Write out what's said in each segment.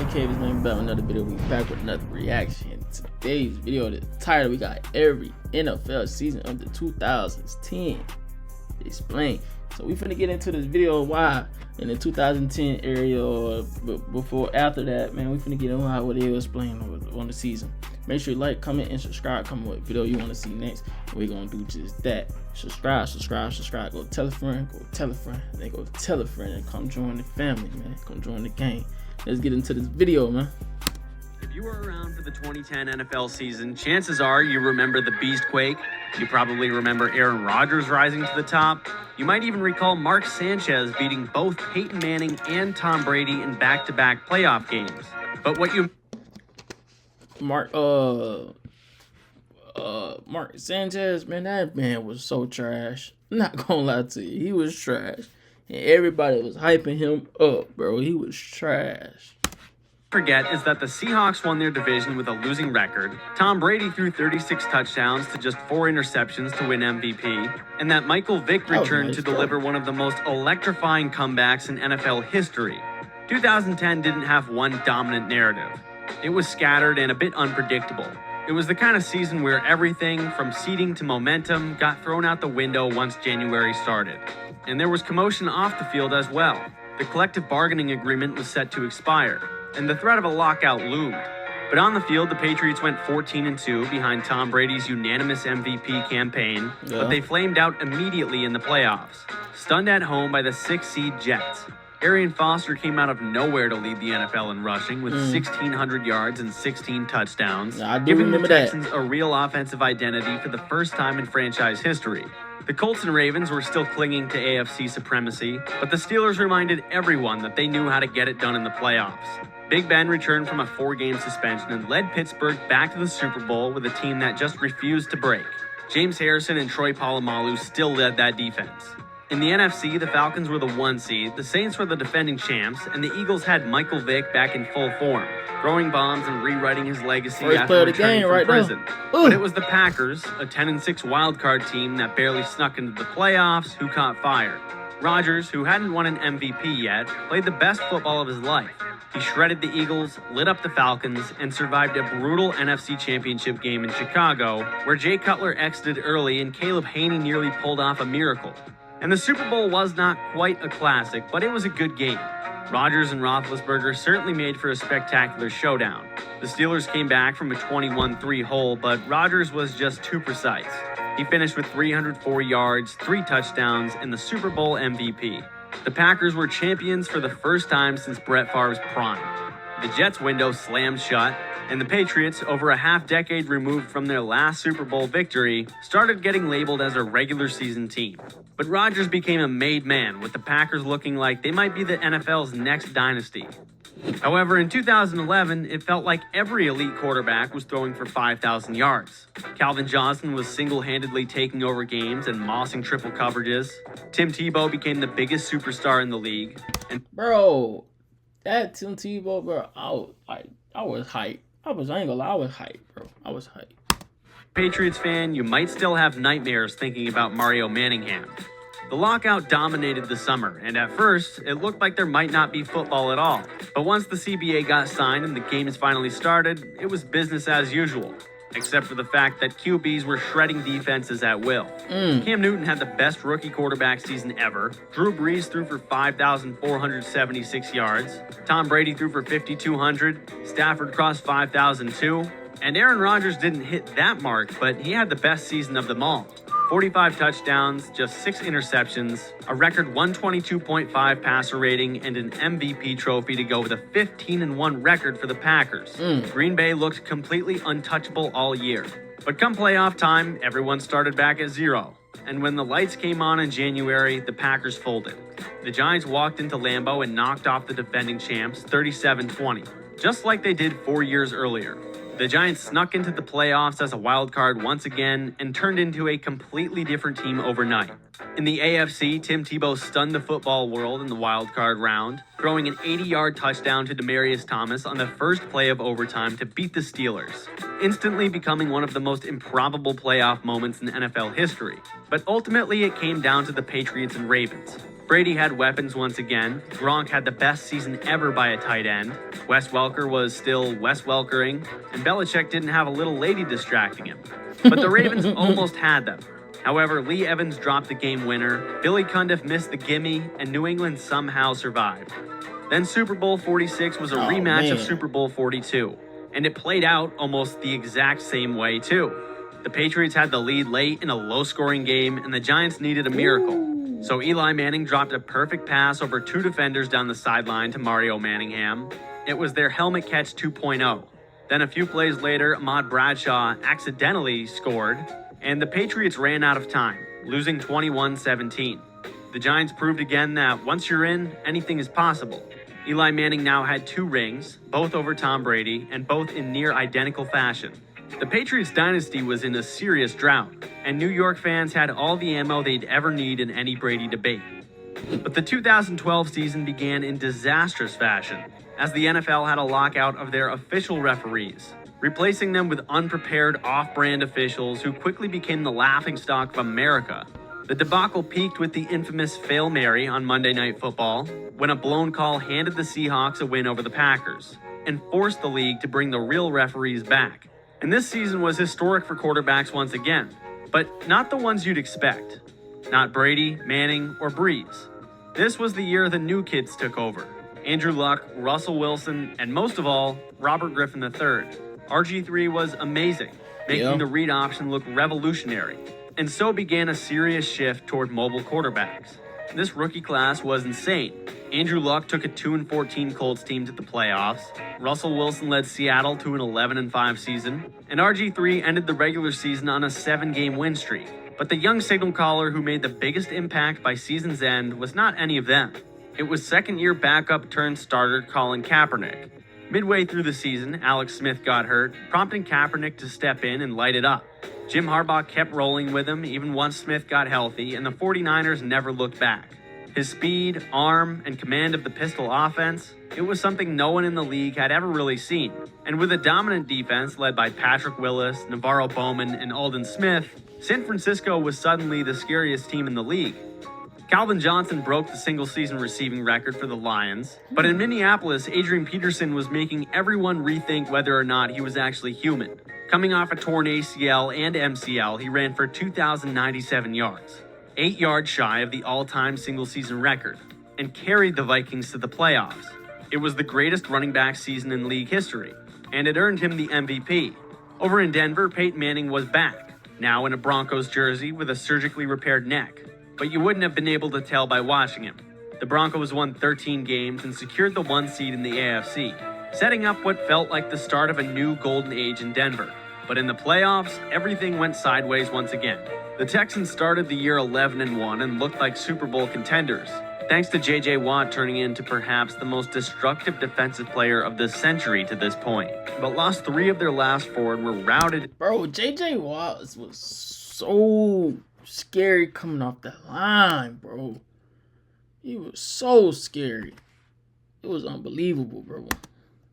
man, Kavius, man, back with another video. We back with another reaction. Today's video, the title, we got every NFL season of the 2010 explained. So we finna get into this video why in the 2010 area or before, after that, man, we finna get into how they explain on the season. Make sure you like, comment, and subscribe. Comment what video you want to see next. We're gonna do just that. Subscribe. Go tell a friend, then go tell a friend, and come join the family, man. Come join the gang. Let's get into this video, man. If you were around for the 2010 NFL season, chances are you remember the Beastquake. You probably remember Aaron Rodgers rising to the top. You might even recall Mark Sanchez beating both Peyton Manning and Tom Brady in back-to-back playoff games. But what you Mark Sanchez, man, that man was so trash. I'm not gonna lie to you, he was trash. And everybody was hyping him up, bro. He was trash. Forget is that the Seahawks won their division with a losing record. Tom Brady threw 36 touchdowns to just 4 interceptions to win MVP, and that Michael Vick returned to deliver one of the most electrifying comebacks in NFL history. 2010 didn't have one dominant narrative. It was scattered and a bit unpredictable. It was the kind of season where everything from seeding to momentum got thrown out the window once January started. And there was commotion off the field as well. The collective bargaining agreement was set to expire, and the threat of a lockout loomed. But on the field, the Patriots went 14-2 behind Tom Brady's unanimous MVP campaign, but they flamed out immediately in the playoffs, stunned at home by the 6-seed Jets. Arian Foster came out of nowhere to lead the NFL in rushing with 1,600 yards and 16 touchdowns, giving the Texans a real offensive identity for the first time in franchise history. The Colts and Ravens were still clinging to AFC supremacy, but the Steelers reminded everyone that they knew how to get it done in the playoffs. Big Ben returned from a 4-game suspension and led Pittsburgh back to the Super Bowl with a team that just refused to break. James Harrison and Troy Polamalu still led that defense. In the NFC, the Falcons were the 1 seed, the Saints were the defending champs, and the Eagles had Michael Vick back in full form, throwing bombs and rewriting his legacy after returning from prison. But it was the Packers, a 10-6 wildcard team that barely snuck into the playoffs, who caught fire. Rodgers, who hadn't won an MVP yet, played the best football of his life. He shredded the Eagles, lit up the Falcons, and survived a brutal NFC Championship game in Chicago, where Jay Cutler exited early and Caleb Haney nearly pulled off a miracle. And the Super Bowl was not quite a classic, but it was a good game. Rodgers and Roethlisberger certainly made for a spectacular showdown. The Steelers came back from a 21-3 hole, but Rodgers was just too precise. He finished with 304 yards, 3 touchdowns, and the Super Bowl MVP. The Packers were champions for the first time since Brett Favre's prime. The Jets' window slammed shut, and the Patriots, over a half-decade removed from their last Super Bowl victory, started getting labeled as a regular season team. But Rodgers became a made man, with the Packers looking like they might be the NFL's next dynasty. However, in 2011, it felt like every elite quarterback was throwing for 5,000 yards. Calvin Johnson was single-handedly taking over games and mossing triple coverages. Tim Tebow became the biggest superstar in the league. And bro, that Tim Tebow, bro, I was hyped. I ain't gonna lie, I was hyped, bro. I was hyped. Patriots fan, you might still have nightmares thinking about Mario Manningham. The lockout dominated the summer, and at first, it looked like there might not be football at all. But once the CBA got signed and the games finally started, it was business as usual. Except for the fact that QBs were shredding defenses at will. Cam Newton had the best rookie quarterback season ever. Drew Brees threw for 5,476 yards. Tom Brady threw for 5,200. Stafford crossed 5,002. And Aaron Rodgers didn't hit that mark, but he had the best season of them all. 45 touchdowns, just 6 interceptions, a record 122.5 passer rating, and an MVP trophy to go with a 15-1 record for the Packers. Green Bay looked completely untouchable all year. But come playoff time, everyone started back at 0. And when the lights came on in January, the Packers folded. The Giants walked into Lambeau and knocked off the defending champs 37-20, just like they did 4 years earlier. The Giants snuck into the playoffs as a wild card once again and turned into a completely different team overnight. In the AFC, Tim Tebow stunned the football world in the wild card round, throwing an 80-yard touchdown to Demaryius Thomas on the first play of overtime to beat the Steelers, instantly becoming one of the most improbable playoff moments in NFL history. But ultimately, it came down to the Patriots and Ravens. Brady had weapons once again. Gronk had the best season ever by a tight end. Wes Welker was still Wes Welkering, and Belichick didn't have a little lady distracting him. But the Ravens almost had them. However, Lee Evans dropped the game winner, Billy Cundiff missed the gimme, and New England somehow survived. Then Super Bowl 46 was a rematch of Super Bowl 42, and it played out almost the exact same way too. The Patriots had the lead late in a low-scoring game, and the Giants needed a miracle. So Eli Manning dropped a perfect pass over two defenders down the sideline to Mario Manningham. It was their helmet catch 2.0. Then a few plays later, Ahmad Bradshaw accidentally scored, and the Patriots ran out of time, losing 21-17. The Giants proved again that once you're in, anything is possible. Eli Manning now had 2 rings, both over Tom Brady, and both in near identical fashion. The Patriots dynasty was in a serious drought, and New York fans had all the ammo they'd ever need in any Brady debate. But the 2012 season began in disastrous fashion, as the NFL had a lockout of their official referees, replacing them with unprepared off-brand officials who quickly became the laughingstock of America. The debacle peaked with the infamous Fail Mary on Monday Night Football, when a blown call handed the Seahawks a win over the Packers, and forced the league to bring the real referees back. And this season was historic for quarterbacks once again, but not the ones you'd expect. Not Brady, Manning, or Breeze. This was the year the new kids took over. Andrew Luck, Russell Wilson, and most of all, Robert Griffin III. RG3 was amazing, making the read option look revolutionary. And so began a serious shift toward mobile quarterbacks. This rookie class was insane. Andrew Luck took a 2-14 Colts team to the playoffs. Russell Wilson led Seattle to an 11-5 season. And RG3 ended the regular season on a 7-game win streak. But the young signal caller who made the biggest impact by season's end was not any of them. It was second-year backup turned starter Colin Kaepernick. Midway through the season, Alex Smith got hurt, prompting Kaepernick to step in and light it up. Jim Harbaugh kept rolling with him even once Smith got healthy, and the 49ers never looked back. His speed, arm, and command of the pistol offense, it was something no one in the league had ever really seen. And with a dominant defense led by Patrick Willis, Navarro Bowman, and Aldon Smith, San Francisco was suddenly the scariest team in the league. Calvin Johnson broke the single-season receiving record for the Lions, but in Minneapolis, Adrian Peterson was making everyone rethink whether or not he was actually human. Coming off a torn ACL and MCL, he ran for 2,097 yards, 8 yards shy of the all-time single-season record, and carried the Vikings to the playoffs. It was the greatest running back season in league history, and it earned him the MVP. Over in Denver, Peyton Manning was back, now in a Broncos jersey with a surgically repaired neck, but you wouldn't have been able to tell by watching him. The Broncos won 13 games and secured the 1 seed in the AFC, setting up what felt like the start of a new golden age in Denver. But in the playoffs, everything went sideways once again. The Texans started the year 11-1 and looked like Super Bowl contenders, thanks to J.J. Watt turning into perhaps the most destructive defensive player of the century to this point. But lost 3 of their last 4 and were routed. Bro, J.J. Watt was so scary coming off that line, bro. He was so scary. It was unbelievable, bro.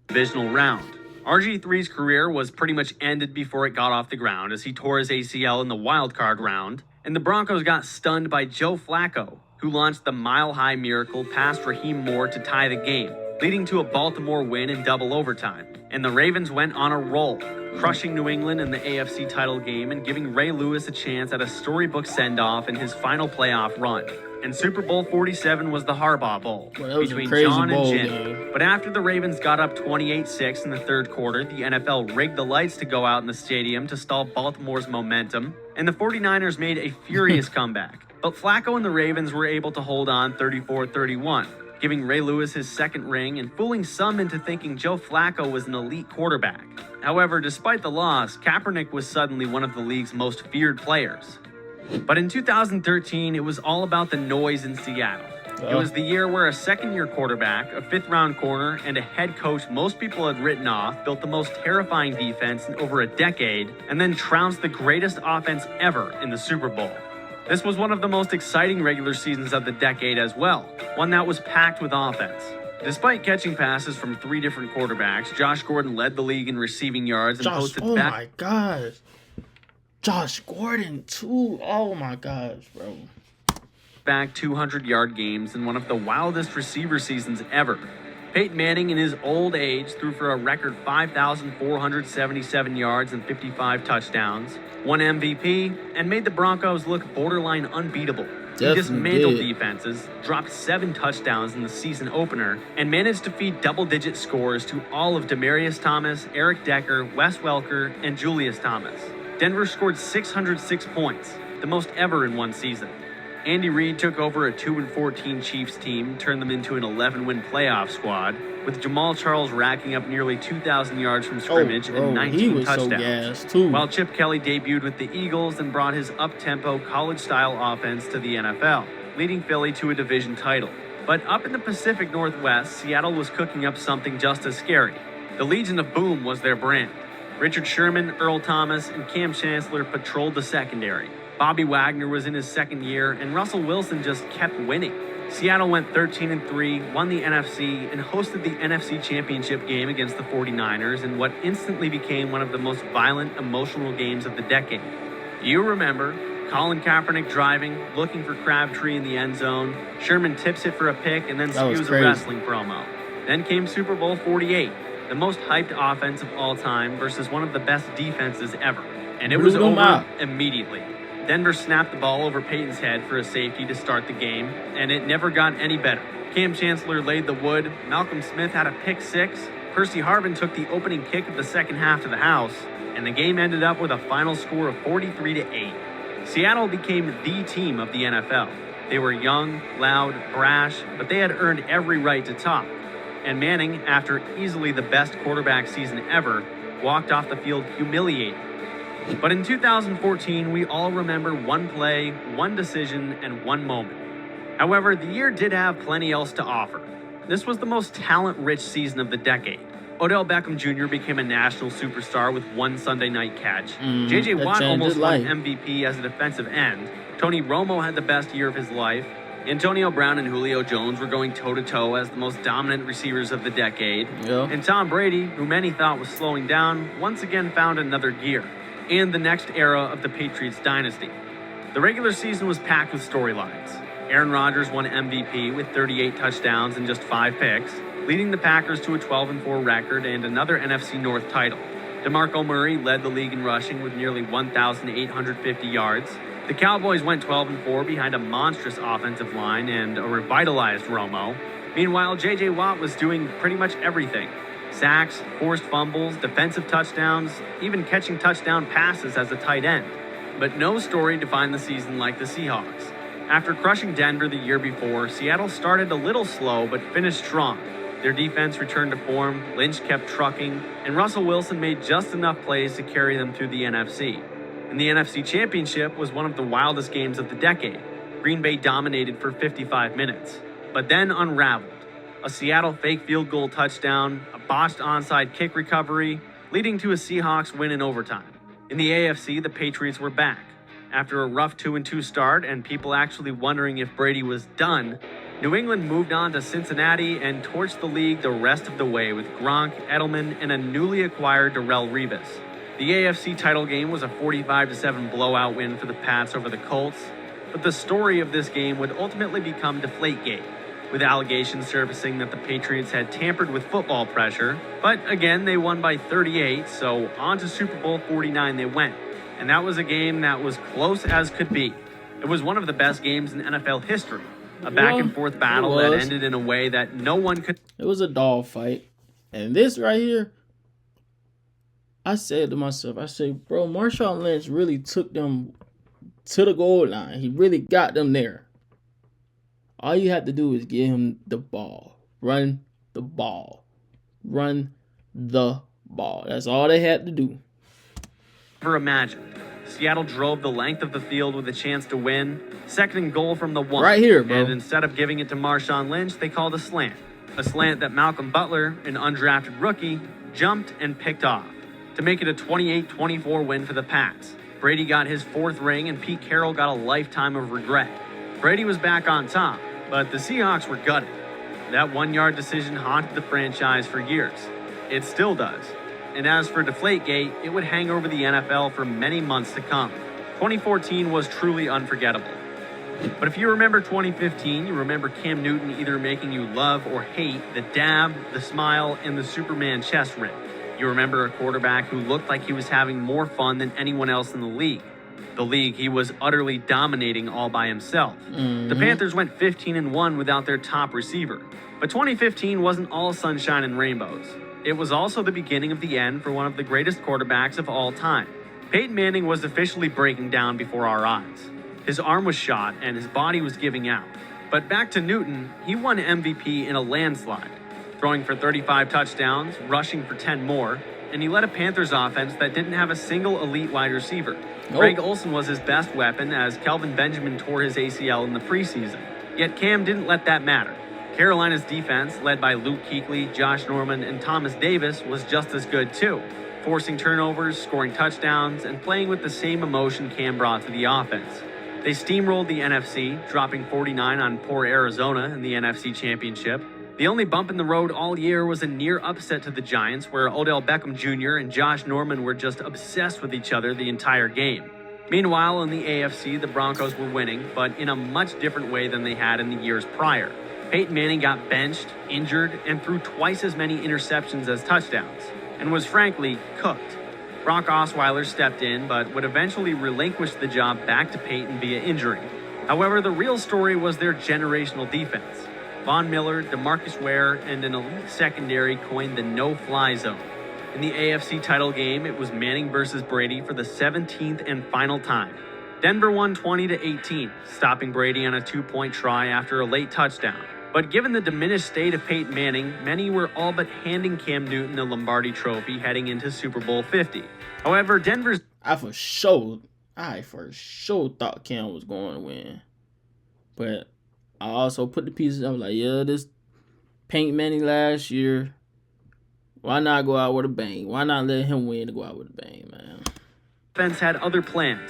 Divisional round. RG3's career was pretty much ended before it got off the ground as he tore his ACL in the wild card round, and the Broncos got stunned by Joe Flacco, who launched the mile-high miracle past Raheem Moore to tie the game, leading to a Baltimore win in double overtime. And the Ravens went on a roll, crushing New England in the AFC title game and giving Ray Lewis a chance at a storybook send-off in his final playoff run. And Super Bowl 47 was the Harbaugh Bowl between John and Jim. But after the Ravens got up 28-6 in the third quarter, the NFL rigged the lights to go out in the stadium to stall Baltimore's momentum, and the 49ers made a furious comeback. But Flacco and the Ravens were able to hold on 34-31, giving Ray Lewis his second ring and fooling some into thinking Joe Flacco was an elite quarterback. However, despite the loss, Kaepernick was suddenly one of the league's most feared players. But in 2013, it was all about the noise in Seattle. It was the year where a second-year quarterback, a fifth-round corner, and a head coach most people had written off built the most terrifying defense in over a decade and then trounced the greatest offense ever in the Super Bowl. This was one of the most exciting regular seasons of the decade as well, one that was packed with offense. Despite catching passes from 3 different quarterbacks, Josh Gordon led the league in receiving yards and posted oh my gosh. Josh Gordon, too. Oh, my gosh, bro. back-to-back 200-yard games and one of the wildest receiver seasons ever. Peyton Manning, in his old age, threw for a record 5,477 yards and 55 touchdowns, won MVP, and made the Broncos look borderline unbeatable. He dismantled defenses, dropped 7 touchdowns in the season opener, and managed to feed double-digit scores to all of Demaryius Thomas, Eric Decker, Wes Welker, and Julius Thomas. Denver scored 606 points, the most ever in one season. Andy Reid took over a 2-14 Chiefs team, turned them into an 11-win playoff squad, with Jamal Charles racking up nearly 2,000 yards from scrimmage and 19 touchdowns. While Chip Kelly debuted with the Eagles and brought his up-tempo, college-style offense to the NFL, leading Philly to a division title. But up in the Pacific Northwest, Seattle was cooking up something just as scary. The Legion of Boom was their brand. Richard Sherman, Earl Thomas, and Cam Chancellor patrolled the secondary. Bobby Wagner was in his second year, and Russell Wilson just kept winning. Seattle went 13-3, won the NFC, and hosted the NFC Championship game against the 49ers in what instantly became one of the most violent, emotional games of the decade. You remember Colin Kaepernick driving, looking for Crabtree in the end zone. Sherman tips it for a pick and then spews a wrestling promo. Then came Super Bowl 48, the most hyped offense of all time versus one of the best defenses ever. And it was over immediately. Denver snapped the ball over Peyton's head for a safety to start the game, and it never got any better. Cam Chancellor laid the wood, Malcolm Smith had a pick six, Percy Harvin took the opening kick of the second half to the house, and the game ended up with a final score of 43-8. Seattle became the team of the NFL. They were young, loud, brash, but they had earned every right to talk. And Manning, after easily the best quarterback season ever, walked off the field humiliated. But in 2014, we all remember one play, one decision, and one moment. However, the year did have plenty else to offer. This was the most talent-rich season of the decade. Odell Beckham Jr. became a national superstar with one Sunday night catch. J.J. Watt almost won MVP as a defensive end. Tony Romo had the best year of his life. Antonio Brown and Julio Jones were going toe-to-toe as the most dominant receivers of the decade. And Tom Brady, who many thought was slowing down, once again found another gear. And the next era of the Patriots dynasty. The regular season was packed with storylines. Aaron Rodgers won MVP with 38 touchdowns and just 5 picks, leading the Packers to a 12-4 record and another NFC North title. DeMarco Murray led the league in rushing with nearly 1,850 yards. The Cowboys went 12-4 behind a monstrous offensive line and a revitalized Romo. Meanwhile, J.J. Watt was doing pretty much everything. Sacks, forced fumbles, defensive touchdowns, even catching touchdown passes as a tight end. But no story defined the season like the Seahawks. After crushing Denver the year before, Seattle started a little slow but finished strong. Their defense returned to form, Lynch kept trucking, and Russell Wilson made just enough plays to carry them through the NFC. And the NFC Championship was one of the wildest games of the decade. Green Bay dominated for 55 minutes, but then unraveled. A Seattle fake field goal touchdown, a botched onside kick recovery, leading to a Seahawks win in overtime. In the AFC, the Patriots were back. After a rough 2-2 start and people actually wondering if Brady was done, New England moved on to Cincinnati and torched the league the rest of the way with Gronk, Edelman, and a newly acquired Darrelle Revis. The AFC title game was a 45-7 blowout win for the Pats over the Colts, but the story of this game would ultimately become Deflategate, with allegations surfacing that the Patriots had tampered with football pressure. But again, they won by 38, so on to Super Bowl 49 they went. And that was a game that was close as could be. It was one of the best games in NFL history. A back-and-forth battle that ended in a way that no one could... It was a dog fight. And this right here, I said to myself, I said, bro, Marshawn Lynch really took them to the goal line. He really got them there. All you have to do is give him the ball. Run the ball. Run the ball. That's all they had to do. Never imagined. Seattle drove the length of the field with a chance to win. Second and goal from the 1. Right here, bro. And instead of giving it to Marshawn Lynch, they called a slant. A slant that Malcolm Butler, an undrafted rookie, jumped and picked off to make it a 28-24 win for the Pats. Brady got his 4th ring and Pete Carroll got a lifetime of regret. Brady was back on top, but the Seahawks were gutted. That 1-yard decision haunted the franchise for years. It still does. And as for Deflategate, it would hang over the NFL for many months to come. 2014 was truly unforgettable. But if you remember 2015, you remember Cam Newton either making you love or hate the dab, the smile, and the Superman chest rip. You remember a quarterback who looked like he was having more fun than anyone else in the league. The league he was utterly dominating all by himself. The Panthers went 15-1 without their top receiver. But 2015 wasn't all sunshine and rainbows. It was also the beginning of the end for one of the greatest quarterbacks of all time. Peyton Manning was officially breaking down before our eyes. His arm was shot and his body was giving out. But back to Newton, he won MVP in a landslide, throwing for 35 touchdowns, rushing for 10 more, and he led a Panthers offense that didn't have a single elite wide receiver. Greg Olsen was his best weapon as Kelvin Benjamin tore his ACL in the preseason. Yet Cam didn't let that matter. Carolina's defense, led by Luke Kuechly, Josh Norman, and Thomas Davis, was just as good too, forcing turnovers, scoring touchdowns, and playing with the same emotion Cam brought to the offense. They steamrolled the NFC, dropping 49 on poor Arizona in the NFC Championship. The only bump in the road all year was a near upset to the Giants, where Odell Beckham Jr. and Josh Norman were just obsessed with each other the entire game. Meanwhile, in the AFC, the Broncos were winning, but in a much different way than they had in the years prior. Peyton Manning got benched, injured, and threw twice as many interceptions as touchdowns, and was frankly cooked. Brock Osweiler stepped in, but would eventually relinquish the job back to Peyton via injury. However, the real story was their generational defense. Von Miller, DeMarcus Ware, and an elite secondary coined the no-fly zone. In the AFC title game, it was Manning versus Brady for the 17th and final time. Denver won 20-18, stopping Brady on a 2-point try after a late touchdown. But given the diminished state of Peyton Manning, many were all but handing Cam Newton the Lombardi Trophy heading into Super Bowl 50. However, Denver's... I for sure thought Cam was going to win. But I also put the pieces up like, yeah, this Peyton Manning last year, why not go out with a bang? Why not let him win to go out with a bang, man? Defense had other plans.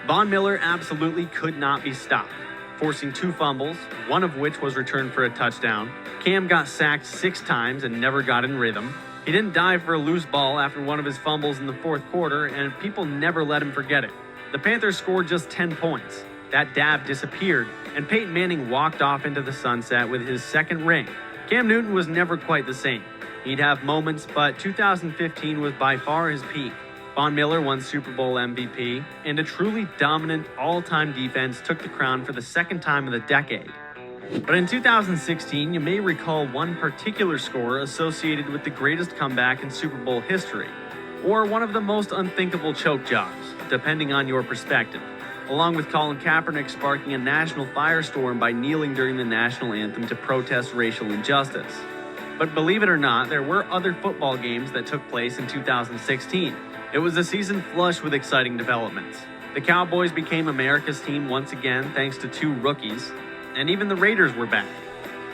Von Miller absolutely could not be stopped, forcing 2 fumbles, one of which was returned for a touchdown. Cam got sacked 6 times and never got in rhythm. He didn't dive for a loose ball after one of his fumbles in the 4th quarter, and people never let him forget it. The Panthers scored just 10 points. That dab disappeared, and Peyton Manning walked off into the sunset with his 2nd ring. Cam Newton was never quite the same. He'd have moments, but 2015 was by far his peak. Von Miller won Super Bowl MVP, and a truly dominant all-time defense took the crown for the 2nd time in the decade. But in 2016, you may recall one particular score associated with the greatest comeback in Super Bowl history, or one of the most unthinkable choke jobs, depending on your perspective, along with Colin Kaepernick sparking a national firestorm by kneeling during the national anthem to protest racial injustice. But believe it or not, there were other football games that took place in 2016. It was a season flush with exciting developments. The Cowboys became America's team once again thanks to 2 rookies, and even the Raiders were back.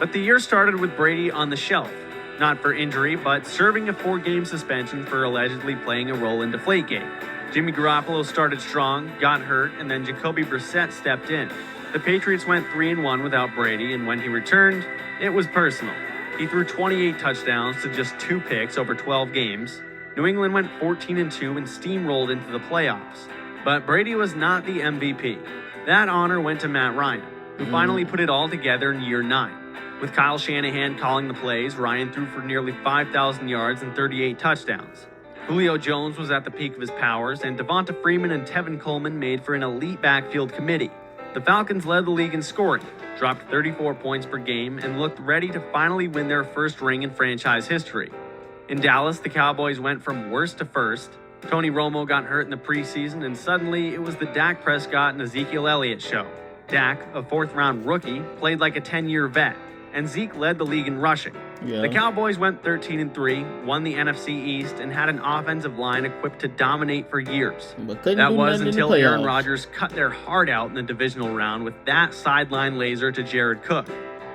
But the year started with Brady on the shelf, not for injury, but serving a 4-game suspension for allegedly playing a role in Deflategate. Jimmy Garoppolo started strong, got hurt, and then Jacoby Brissett stepped in. The Patriots went 3-1 without Brady, and when he returned, it was personal. He threw 28 touchdowns to just 2 picks over 12 games. New England went 14-2 and steamrolled into the playoffs. But Brady was not the MVP. That honor went to Matt Ryan, who finally put it all together in year 9. With Kyle Shanahan calling the plays, Ryan threw for nearly 5,000 yards and 38 touchdowns. Julio Jones was at the peak of his powers, and Devonta Freeman and Tevin Coleman made for an elite backfield committee. The Falcons led the league in scoring, dropped 34 points per game, and looked ready to finally win their 1st ring in franchise history. In Dallas, the Cowboys went from worst to first. Tony Romo got hurt in the preseason, and suddenly it was the Dak Prescott and Ezekiel Elliott show. Dak, a 4th-round rookie, played like a 10-year vet, and Zeke led the league in rushing. The Cowboys went 13-3, won the NFC East, and had an offensive line equipped to dominate for years. That was until Aaron Rodgers cut their heart out in the divisional round with that sideline laser to Jared Cook.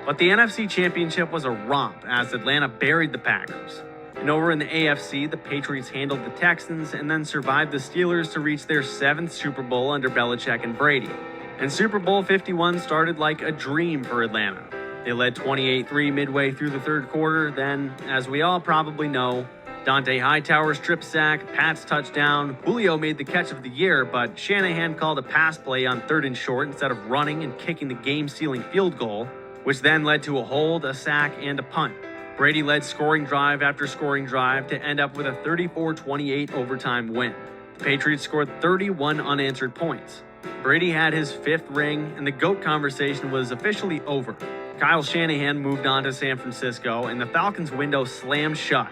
But the NFC Championship was a romp as Atlanta buried the Packers. And over in the AFC, the Patriots handled the Texans and then survived the Steelers to reach their 7th Super Bowl under Belichick and Brady. And Super Bowl 51 started like a dream for Atlanta. They led 28-3 midway through the 3rd quarter, then, as we all probably know, Dante Hightower strip sack, Pat's touchdown. Julio made the catch of the year, but Shanahan called a pass play on 3rd and short instead of running and kicking the game-sealing field goal, which then led to a hold, a sack, and a punt. Brady led scoring drive after scoring drive to end up with a 34-28 overtime win. The Patriots scored 31 unanswered points. Brady had his 5th ring, and the GOAT conversation was officially over. Kyle Shanahan moved on to San Francisco, and the Falcons' window slammed shut.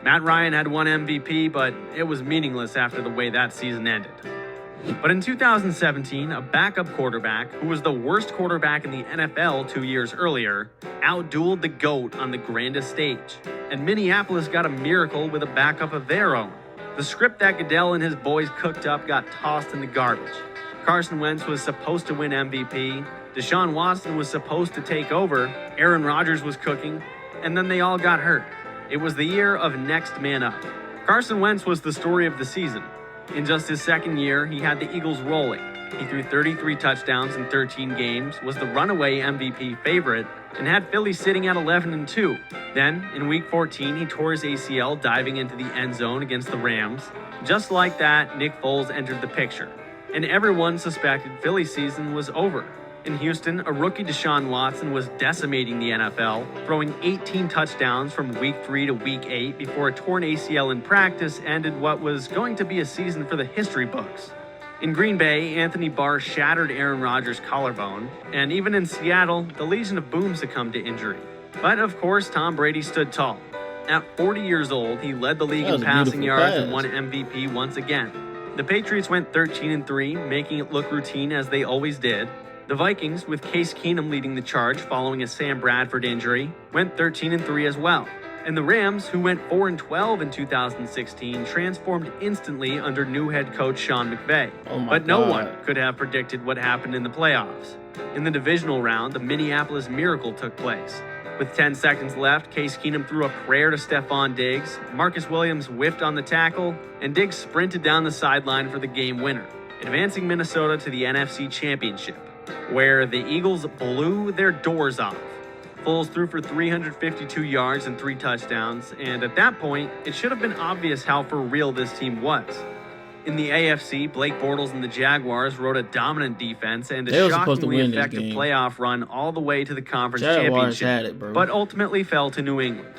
Matt Ryan had one MVP, but it was meaningless after the way that season ended. But in 2017, a backup quarterback, who was the worst quarterback in the NFL 2 years earlier, outdueled the GOAT on the grandest stage. And Minneapolis got a miracle with a backup of their own. The script that Goodell and his boys cooked up got tossed in the garbage. Carson Wentz was supposed to win MVP, Deshaun Watson was supposed to take over, Aaron Rodgers was cooking, and then they all got hurt. It was the year of next man up. Carson Wentz was the story of the season. In just his 2nd year, he had the Eagles rolling. He threw 33 touchdowns in 13 games, was the runaway MVP favorite, and had Philly sitting at 11-2. Then, in Week 14, he tore his ACL diving into the end zone against the Rams. Just like that, Nick Foles entered the picture, and everyone suspected Philly's season was over. In Houston, a rookie Deshaun Watson was decimating the NFL, throwing 18 touchdowns from Week 3 to Week 8 before a torn ACL in practice ended what was going to be a season for the history books. In Green Bay, Anthony Barr shattered Aaron Rodgers' collarbone, and even in Seattle, the Legion of Boom succumbed to injury. But of course, Tom Brady stood tall. At 40 years old, he led the league in passing yards and won MVP once again. The Patriots went 13-3, making it look routine as they always did. The Vikings, with Case Keenum leading the charge following a Sam Bradford injury, went 13-3 as well. And the Rams, who went 4-12 in 2016, transformed instantly under new head coach Sean McVay. But no one could have predicted what happened in the playoffs. In the divisional round, the Minneapolis Miracle took place. With 10 seconds left, Case Keenum threw a prayer to Stephon Diggs, Marcus Williams whiffed on the tackle, and Diggs sprinted down the sideline for the game winner, advancing Minnesota to the NFC Championship, where the Eagles blew their doors off. Foles threw for 352 yards and 3 touchdowns, and at that point, it should have been obvious how for real this team was. In the AFC, Blake Bortles and the Jaguars rode a dominant defense and a shockingly effective playoff run all the way to the conference championship, but ultimately fell to New England.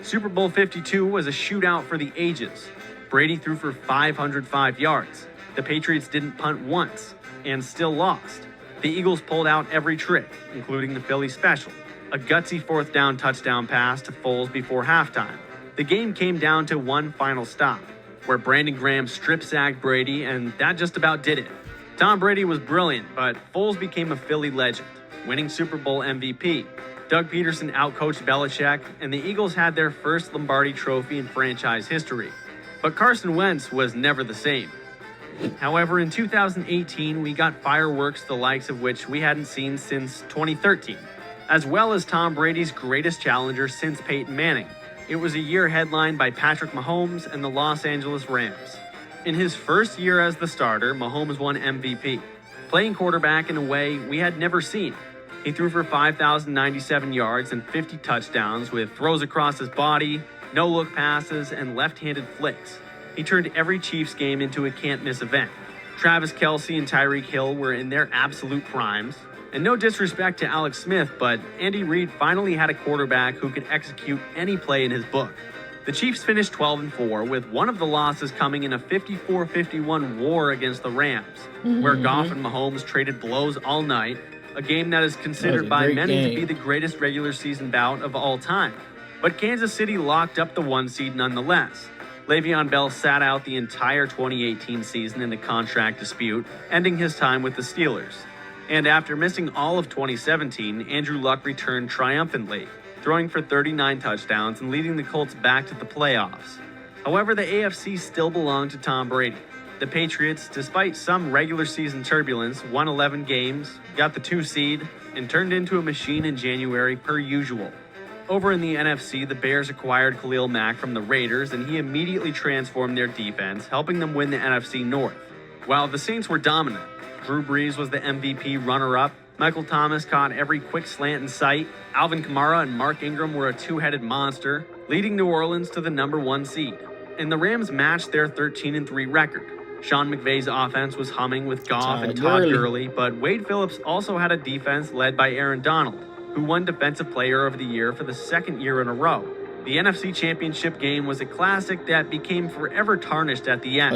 Super Bowl 52 was a shootout for the ages. Brady threw for 505 yards. The Patriots didn't punt once, and still lost. The Eagles pulled out every trick, including the Philly special, a gutsy 4th down touchdown pass to Foles before halftime. The game came down to one final stop, where Brandon Graham strip-sacked Brady, and that just about did it. Tom Brady was brilliant, but Foles became a Philly legend, winning Super Bowl MVP. Doug Peterson outcoached Belichick, and the Eagles had their first Lombardi trophy in franchise history. But Carson Wentz was never the same. However, in 2018, we got fireworks the likes of which we hadn't seen since 2013, as well as Tom Brady's greatest challenger since Peyton Manning. It was a year headlined by Patrick Mahomes and the Los Angeles Rams. In his first year as the starter, Mahomes won MVP, playing quarterback in a way we had never seen. He threw for 5,097 yards and 50 touchdowns with throws across his body, no-look passes, and left-handed flicks. He turned every Chiefs game into a can't-miss event. Travis Kelce and Tyreek Hill were in their absolute primes. And no disrespect to Alex Smith, but Andy Reid finally had a quarterback who could execute any play in his book. The Chiefs finished 12-4, with one of the losses coming in a 54-51 war against the Rams, where Goff and Mahomes traded blows all night, a game that is considered by many to be the greatest regular season bout of all time. But Kansas City locked up the 1 seed nonetheless. Le'Veon Bell sat out the entire 2018 season in the contract dispute, ending his time with the Steelers. And after missing all of 2017, Andrew Luck returned triumphantly, throwing for 39 touchdowns and leading the Colts back to the playoffs. However, the AFC still belonged to Tom Brady. The Patriots, despite some regular season turbulence, won 11 games, got the 2 seed, and turned into a machine in January per usual. Over in the NFC, the Bears acquired Khalil Mack from the Raiders, and he immediately transformed their defense, helping them win the NFC North. While the Saints were dominant, Drew Brees was the MVP runner-up, Michael Thomas caught every quick slant in sight, Alvin Kamara and Mark Ingram were a two-headed monster, leading New Orleans to the #1 seed. And the Rams matched their 13-3 record. Sean McVay's offense was humming with Goff and Todd Gurley, but Wade Phillips also had a defense led by Aaron Donald, who won Defensive Player of the Year for the second year in a row. The NFC Championship game was a classic that became forever tarnished at the end.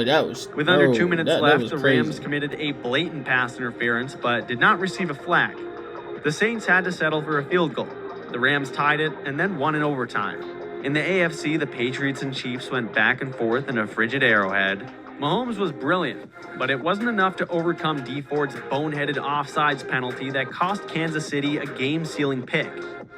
With under 2 minutes left, the Rams committed a blatant pass interference, but did not receive a flag. The Saints had to settle for a field goal. The Rams tied it and then won in overtime. In the AFC, the Patriots and Chiefs went back and forth in a frigid Arrowhead. Mahomes was brilliant, but it wasn't enough to overcome Dee Ford's boneheaded offsides penalty that cost Kansas City a game-sealing pick.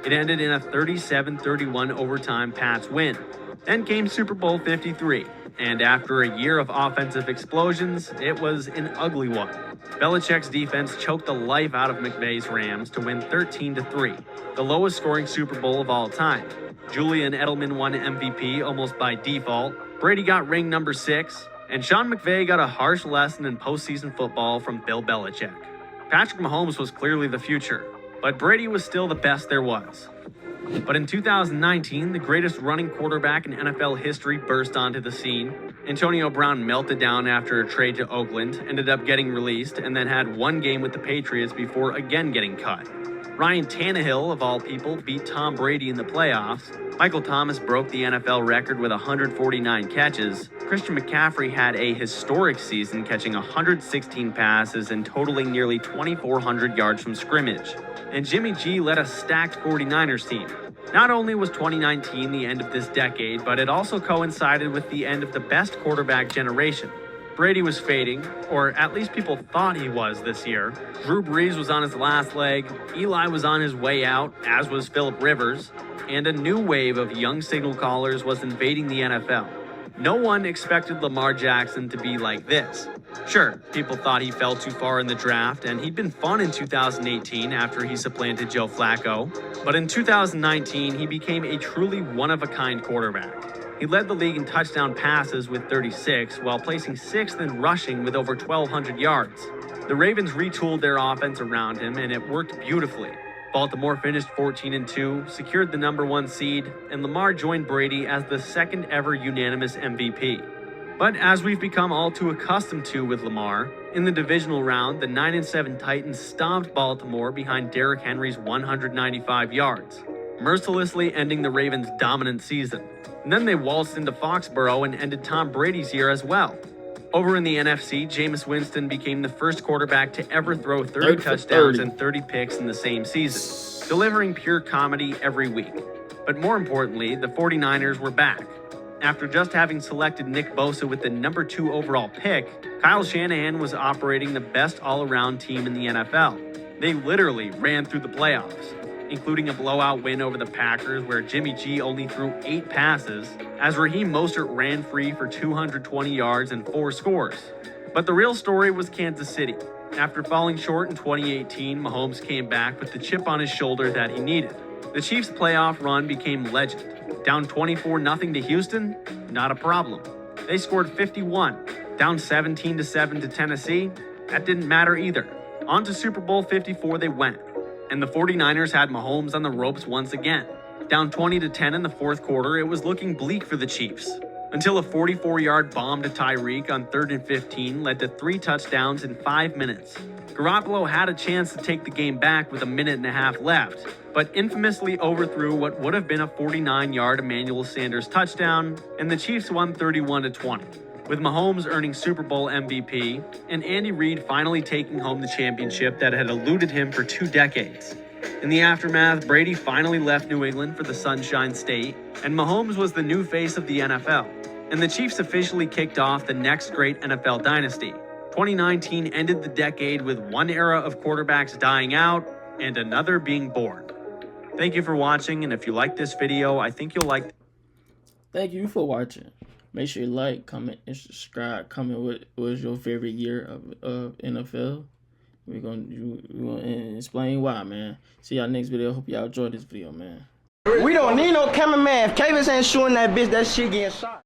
It ended in a 37-31 overtime Pats win. Then came Super Bowl 53, and after a year of offensive explosions, it was an ugly one. Belichick's defense choked the life out of McVay's Rams to win 13-3, the lowest scoring Super Bowl of all time. Julian Edelman won MVP almost by default. Brady got ring number 6. And Sean McVay got a harsh lesson in postseason football from Bill Belichick. Patrick Mahomes was clearly the future, but Brady was still the best there was. But in 2019, the greatest running quarterback in NFL history burst onto the scene. Antonio Brown melted down after a trade to Oakland, ended up getting released, and then had one game with the Patriots before again getting cut. Ryan Tannehill, of all people, beat Tom Brady in the playoffs. Michael Thomas broke the NFL record with 149 catches. Christian McCaffrey had a historic season, catching 116 passes and totaling nearly 2,400 yards from scrimmage. And Jimmy G led a stacked 49ers team. Not only was 2019 the end of this decade, but it also coincided with the end of the best quarterback generation. Brady was fading, or at least people thought he was this year. Drew Brees was on his last leg, Eli was on his way out, as was Phillip Rivers, and a new wave of young signal callers was invading the NFL. No one expected Lamar Jackson to be like this. Sure, people thought he fell too far in the draft, and he'd been fun in 2018 after he supplanted Joe Flacco. But in 2019, he became a truly one-of-a-kind quarterback. He led the league in touchdown passes with 36, while placing 6th in rushing with over 1,200 yards. The Ravens retooled their offense around him, and it worked beautifully. Baltimore finished 14-2, secured the #1 seed, and Lamar joined Brady as the second ever unanimous MVP. But as we've become all too accustomed to with Lamar, in the divisional round, the 9-7 Titans stomped Baltimore behind Derrick Henry's 195 yards, mercilessly ending the Ravens' dominant season. And then they waltzed into Foxborough and ended Tom Brady's year as well. Over in the NFC, Jameis Winston became the first quarterback to ever throw 30 touchdowns and 30 picks in the same season, delivering pure comedy every week. But more importantly, the 49ers were back. After just having selected Nick Bosa with the #2 overall pick, Kyle Shanahan was operating the best all-around team in the NFL. They literally ran through the playoffs, including a blowout win over the Packers where Jimmy G only threw 8 passes, as Raheem Mostert ran free for 220 yards and 4 scores. But the real story was Kansas City. After falling short in 2018, Mahomes came back with the chip on his shoulder that he needed. The Chiefs' playoff run became legend. Down 24-0 to Houston? Not a problem. They scored 51. Down 17-7 to Tennessee? That didn't matter either. On to Super Bowl 54 they went. And the 49ers had Mahomes on the ropes once again. Down 20-10 in the fourth quarter, it was looking bleak for the Chiefs, until a 44-yard bomb to Tyreek on 3rd and 15 led to 3 touchdowns in 5 minutes. Garoppolo had a chance to take the game back with a minute and a half left, but infamously overthrew what would have been a 49-yard Emmanuel Sanders touchdown, and the Chiefs won 31-20. With Mahomes earning Super Bowl MVP, and Andy Reid finally taking home the championship that had eluded him for 2 decades. In the aftermath, Brady finally left New England for the Sunshine State, and Mahomes was the new face of the NFL. And the Chiefs officially kicked off the next great NFL dynasty. 2019 ended the decade with one era of quarterbacks dying out and another being born. Thank you for watching, and if you like this video, I think you'll like... Thank you for watching. Make sure you like, comment, and subscribe. Comment what was your favorite year of NFL. We're gonna explain why, man. See y'all next video. Hope y'all enjoyed this video, man. We don't need no cameraman. If Kavis ain't shooting that bitch, that shit getting shot.